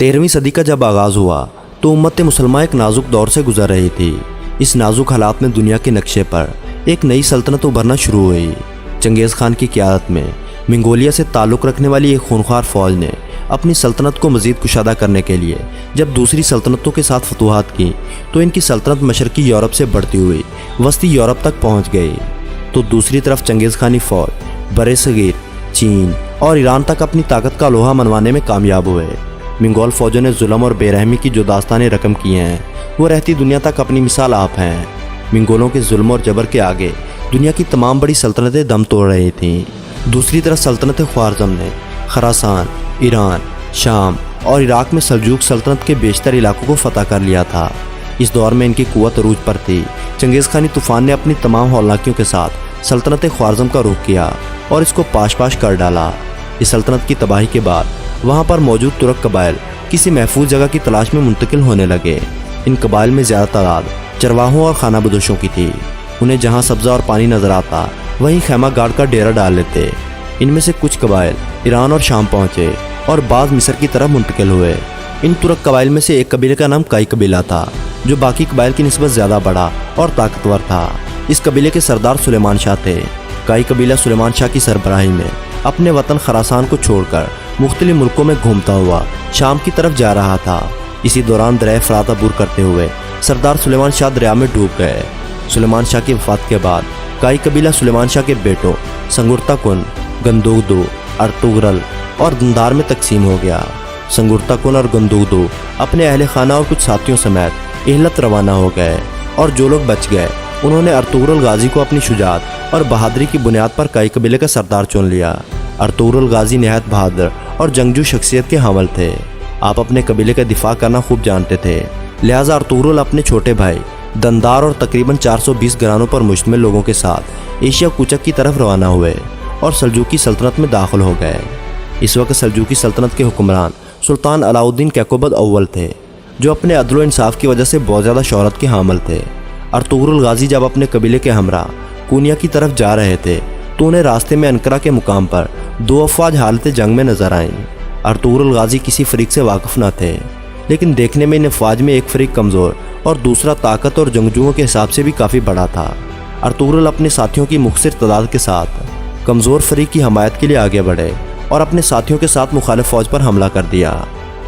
13वीं सदी का जब आगाज़ हुआ तो उम्मत मुसलमान एक नाजुक दौर से गुजर रही थी। इस नाजुक हालात में दुनिया के नक्शे पर एक नई सल्तनत उभरना शुरू हुई। चंगेज़ खान की क़यादत में मंगोलिया से ताल्लुक़ रखने वाली एक खूनख्वार फ़ौज ने अपनी सल्तनत को मज़ीद कुशादा करने के लिए जब दूसरी सल्तनतों के साथ फतूहात की तो इनकी सल्तनत मशरक़ी यूरोप से बढ़ती हुई वस्ती यूरोप तक पहुँच गई। तो दूसरी तरफ चंगेज़ खानी फ़ौज बरे-सग़ीर, चीन और ईरान तक अपनी ताकत का लोहा मनवाने में कामयाब हुए। मंगोल फ़ौजों ने जुल्म और बेरहमी की जो दास्तानें रकम की हैं वो रहती दुनिया तक अपनी मिसाल आप हैं। मंगोलों के जुल्म और जबर के आगे दुनिया की तमाम बड़ी सल्तनतें दम तोड़ रही थीं। दूसरी तरफ सल्तनत ख्वारज़म ने खरासान, ईरान, शाम और इराक़ में सल्जूक़ सल्तनत के बेशतर इलाकों को फ़तह कर लिया था। इस दौर में इनकी क़ुव्वत अरूज पर थी। चंगेज़ खानी तूफ़ान ने अपनी तमाम हौलनाकियों के साथ सल्तनत ख्वारज़म का रुख किया और इसको पाश-पाश कर डाला। इस सल्तनत की तबाही के बाद वहाँ पर मौजूद तुर्क कबाइल किसी महफूज जगह की तलाश में मुंतकिल होने लगे। इन कबाइल में ज़्यादा तादाद चरवाहों और खाना बदोशों की थी। उन्हें जहाँ सब्ज़ा और पानी नज़र आता वहीं खैमा गाड़ का डेरा डाल लेते। इनमें से कुछ कबाइल ईरान और शाम पहुँचे और बाद मिस्र की तरफ मुंतकिल हुए। इन तुर्क कबाइल में से एक कबीले का नाम काई कबीला था जो बाकी कबाइल की निस्बत ज़्यादा बड़ा और ताकतवर था। इस कबीले के सरदार सुलेमान शाह थे। काई कबीला सुलेमान शाह की सरबराही में अपने वतन खरासान को छोड़कर मुख्तलिफ मुल्कों में घूमता हुआ शाम की तरफ जा रहा था। इसी दौरान दरिया फ़रात अबूर करते हुए सरदार सुलेमान शाह दरिया में डूब गए। सुलेमान शाह की वफ़ात के बाद काई कबीला सुलेमान शाह के बेटों संगुर्ताकुन, गंदोगदो, अर्तुगरल और दंदार में तकसीम हो गया। संगुर्ताकुन और गंदोगदो अपने अहले खाना और कुछ साथियों समेत एहलत रवाना हो गए और जो लोग बच गए उन्होंने अर्तुगरुल गाजी को अपनी शुजाअत और बहादुरी की बुनियाद पर काई कबीले का सरदार चुन लिया। अर्तुगरुल गाजी नहायत बहादुर और जंगजू शख्सियत के हामिल थे। आप अपने कबीले का दिफा करना खूब जानते थे, लिहाजा अर्तुगरुल अपने छोटे भाई दंदार और तकरीबन 420 घरानों पर मुश्तमिल लोगों के साथ एशिया कूचक की तरफ रवाना हुए और सल्जूकी सल्तनत में दाखिल हो गए। इस वक्त सल्जूकी सल्तनत के हुक्मरान सुल्तान अलाउद्दीन कैकोबद अव्वल थे जो अपने अदल व इंसाफ की वजह से बहुत ज़्यादा शोहरत के हामिल थे। अर्तुगरुल गाजी जब अपने कबीले के हमरा कोनिया की तरफ जा रहे थे तो उन्हें रास्ते में अनकरा के मुकाम पर दो अफवाज हालत जंग में नजर आईं। अर्तुगरुल गाजी किसी फरीक से वाकिफ़ न थे, लेकिन देखने में इन अफवाज में एक फरीक कमज़ोर और दूसरा ताकत और जंगजुओं के हिसाब से भी काफ़ी बड़ा था। अर्तुगरुल अपने साथियों की मुख्तसर तादाद के साथ कमज़ोर फरीक की हमायत के लिए आगे बढ़े और अपने साथियों के साथ मुखालिफ फ़ौज पर हमला कर दिया।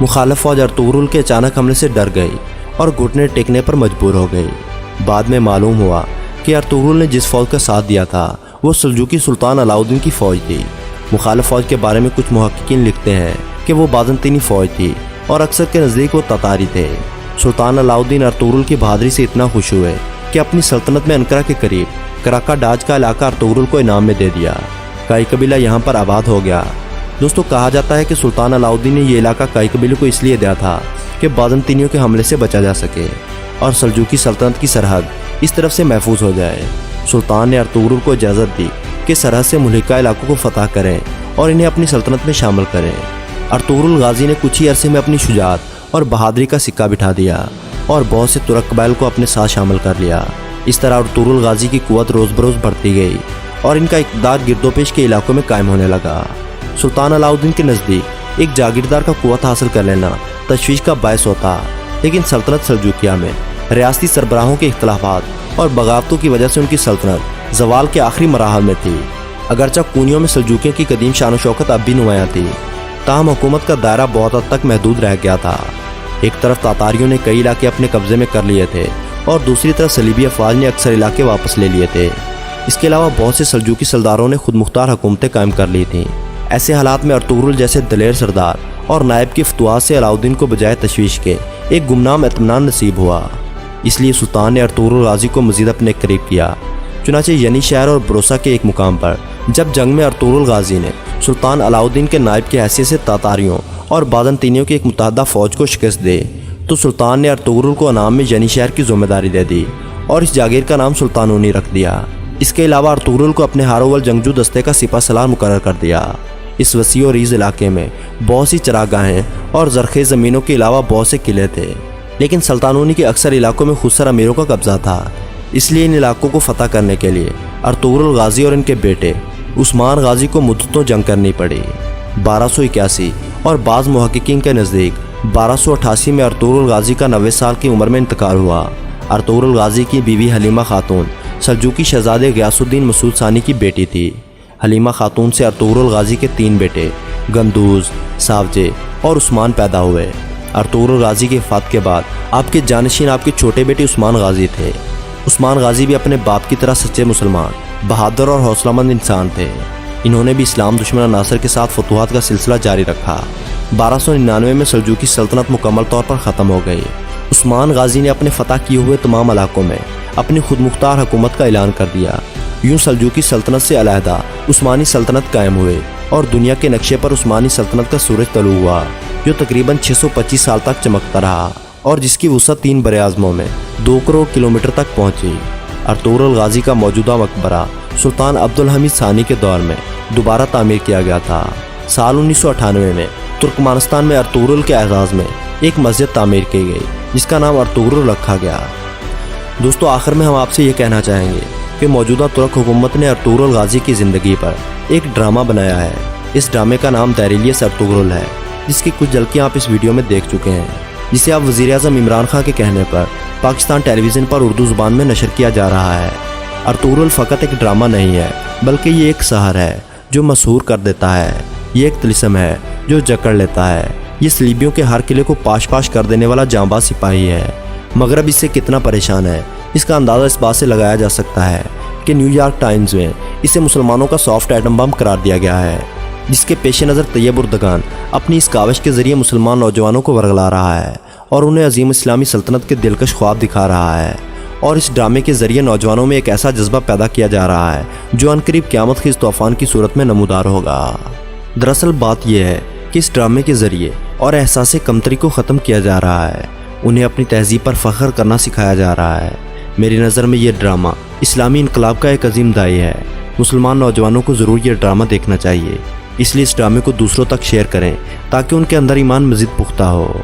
मुखालिफ फ़ौज अर्तुगरुल के अचानक हमले से डर गई और घुटने टेकने पर मजबूर हो गई। बाद में मालूम हुआ कि अर्तुगरुल ने जिस फ़ौज का साथ दिया था वो सल्जूकी सुल्तान अलाउद्दीन की फ़ौज थी। मुखालिफ फ़ौज के बारे में कुछ मुहक्किकीन लिखते हैं कि वो बाज़ंतीनी फ़ौज थी और अक्सर के नज़दीक वो ततारी थे। सुल्तान अलाउद्दीन अर्तुगरुल की बहादुरी से इतना खुश हुए कि अपनी सल्तनत में अनकरा के करीब कराका डाज का इलाका अर्तुगरुल को इनाम में दे दिया। काई कबीला यहाँ पर आबाद हो गया। दोस्तों, कहा जाता है कि सुल्तान अलाउद्दीन ने ये इलाका काई कबीले को इसलिए दिया था कि बाज़ंतीनियों के हमले से बचा जा सके और सल्जूकी सल्तनत की सरहद इस तरफ से महफूज हो जाए। सुल्तान ने अर्तुगरुल को इजाज़त दी कि सरहद से मुल्हिका इलाकों को फ़तह करें और इन्हें अपनी सल्तनत में शामिल करें। अर्तुगरुल गाजी ने कुछ ही अरसे में अपनी शुजाअत और बहादुरी का सिक्का बिठा दिया और बहुत से तुर्क कबाइल को अपने साथ शामिल कर लिया। इस तरह अर्तुगरुल गाजी की क़ुव्वत रोज़ बरोज़ बढ़ती गई और इनका इक़्तिदार गिरदोपेश के इलाकों में कायम होने लगा। सुल्तान अलाउद्दीन के नज़दीक एक जागीरदार का क़ुव्वत हासिल कर लेना तशवीश का बायस होता, लेकिन सल्तनत सल्जूकिया में रियासती सरबराहों के इख्तलाफात और बगावतों की वजह से उनकी सल्तनत ज़वाल के आखिरी मराहल में थी। अगरचा कूनियों में सल्जूकियों की कदीम शान व शौकत अब भी नुमायाँ थी, ताहम हुकूमत का दायरा बहुत हद तक महदूद रह गया था। एक तरफ तातारियों ने कई इलाके अपने कब्ज़े में कर लिए थे और दूसरी तरफ सलीबी अफवाज ने अक्सर इलाके वापस ले लिए थे। इसके अलावा बहुत से सल्जूकी सरदारों ने खुद मुख्तार हुकूमतें कायम कर ली थीं। ऐसे हालात में अर्तुगरुल जैसे दलेर सरदार और नायब की फतवात से अलाउद्दीन को बजाय तशवीश के एक गुमनाम इत्मीनान नसीब हुआ। इसलिए सुल्तान ने अर्तुगरुल गाजी को मज़ीद अपने करीब किया। चुनांचे यनी शहर और ब्रोसा के एक मुकाम पर जब जंग में अर्तुगरुल गाजी ने सुल्तान अलाउद्दीन के नायब की हैसियत से तातारियों और बाज़ंतीनियों की एक मुतहदा फ़ौज को शिकस्त दे तो सुल्तान ने अर्तुगरुल को अनाम में यनी शहर की ज़िम्मेदारी दे दी और इस जागीर का नाम सुल्तानूनी रख दिया। इसके अलावा अर्तुगरुल को अपने हारोवल जंगजू दस्ते का सिपा सलार मुकर्रर कर दिया। इस वसी और रीज़ इलाके में बहुत सी चरागाहें और ज़रख़ेज़ ज़मीनों के अलावा बहुत से किले थे, लेकिन सुल्तानूनी के अक्सर इलाकों में खुदसर अमीरों का कब्ज़ा था। इसलिए इन इलाकों को फ़तह करने के लिए अर्तुगरुल गाजी और इनके बेटे उस्मान गाजी को मुद्दतों जंग करनी पड़ी। 1281 और बाज़ मुहक्किकीन के नज़दीक 1288 में अर्तुगरुल गाजी का 90 साल की उम्र में इंतकाल हुआ। अर्तुगरुल गाजी की बीवी हलीमा खातून सल्जूकी शहजादे गयासुद्दीन मसूद सानी की बेटी थी। हलीमा खातून से अर्तुगरुल गाजी के 3 बेटे गंदूज, सावजे और उस्मान पैदा हुए। अर्तुगरुल गाजी की वफ़ात के बाद आपके जानशीन आपके छोटे बेटे उस्मान गाजी थे। उस्मान गाजी भी अपने बाप की तरह सच्चे मुसलमान, बहादुर और हौसलामंद इंसान थे। इन्होंने भी इस्लाम दुश्मन नासिर के साथ फतूहात का सिलसिला जारी रखा। 1299 में सल्जूकी सल्तनत मुकम्मल तौर पर ख़त्म हो गई। उस्मान गाजी ने अपने फ़तह किए हुए तमाम इलाकों में अपनी खुद मुख्तार हुकूमत का ऐलान कर दिया। यूँ सल्जूकी सल्तनत से अलहदा उस्मानी सल्तनत कायम हुए और दुनिया के नक्शे पर उस्मानी सल्तनत का सूरज तलू हुआ, जो तकरीबन 625 साल तक चमकता रहा और जिसकी वसअत 3 बरे-आज़मों में 2 करोड़ किलोमीटर तक पहुँची। अर्तुगरुल गाजी का मौजूदा मकबरा सुल्तान अब्दुल हमीद सानी के दौर में दोबारा तामीर किया गया था। साल 1998 में तुर्कमानिस्तान में अर्तुगरुल के एजाज़ में एक मस्जिद तामीर की गई, जिसका नाम अर्तुगरुल रखा गया। दोस्तों, आखिर में हम आपसे ये कहना चाहेंगे कि मौजूदा तुर्क हुकूमत ने अर्तुगरुल गाजी की ज़िंदगी पर एक ड्रामा बनाया है। इस ड्रामे का नाम दैरिलियस अर्तुगरुल है, जिसकी कुछ झलकियाँ आप इस वीडियो में देख चुके हैं, जिसे अब वज़ीर-ए-आज़म इमरान खान के कहने पर पाकिस्तान टेलीविज़न पर उर्दू ज़ुबान में नशर किया जा रहा है। अर्तुगरुल फ़कत एक ड्रामा नहीं है, बल्कि ये एक सहर है जो मशहूर कर देता है। ये एक तिलिस्म है जो जकड़ लेता है। ये सलीबियों के हर किले को पाश पाश कर देने वाला जांबाज सिपाही है। मगरब इससे कितना परेशान है, इसका अंदाज़ा इस बात से लगाया जा सकता है कि न्यूयॉर्क टाइम्स में इसे मुसलमानों का सॉफ्ट एटम बम करार दिया गया है, जिसके पेश नज़र तैयब उर्दगान अपनी इस काविश के ज़रिए मुसलमान नौजवानों को वरगला रहा है और उन्हें अजीम इस्लामी सल्तनत के दिलकश ख्वाब दिखा रहा है। और इस ड्रामे के ज़रिए नौजवानों में एक ऐसा जज्बा पैदा किया जा रहा है जो अनकरीब क़यामत खीज़ तूफ़ान की सूरत में नमूदार होगा। दरअसल बात यह है कि इस ड्रामे के ज़रिए और एहसास कमतरी को ख़त्म किया जा रहा है। उन्हें अपनी तहज़ीब पर फ़ख्र करना सिखाया जा रहा है। मेरी नज़र में ये ड्रामा इस्लामी इनकलाब का एक अजीम दाई है। मुसलमान नौजवानों को ज़रूर ये ड्रामा देखना चाहिए, इसलिए इस ड्रामे को दूसरों तक शेयर करें ताकि उनके अंदर ईमान मज़ीद पुख्ता हो।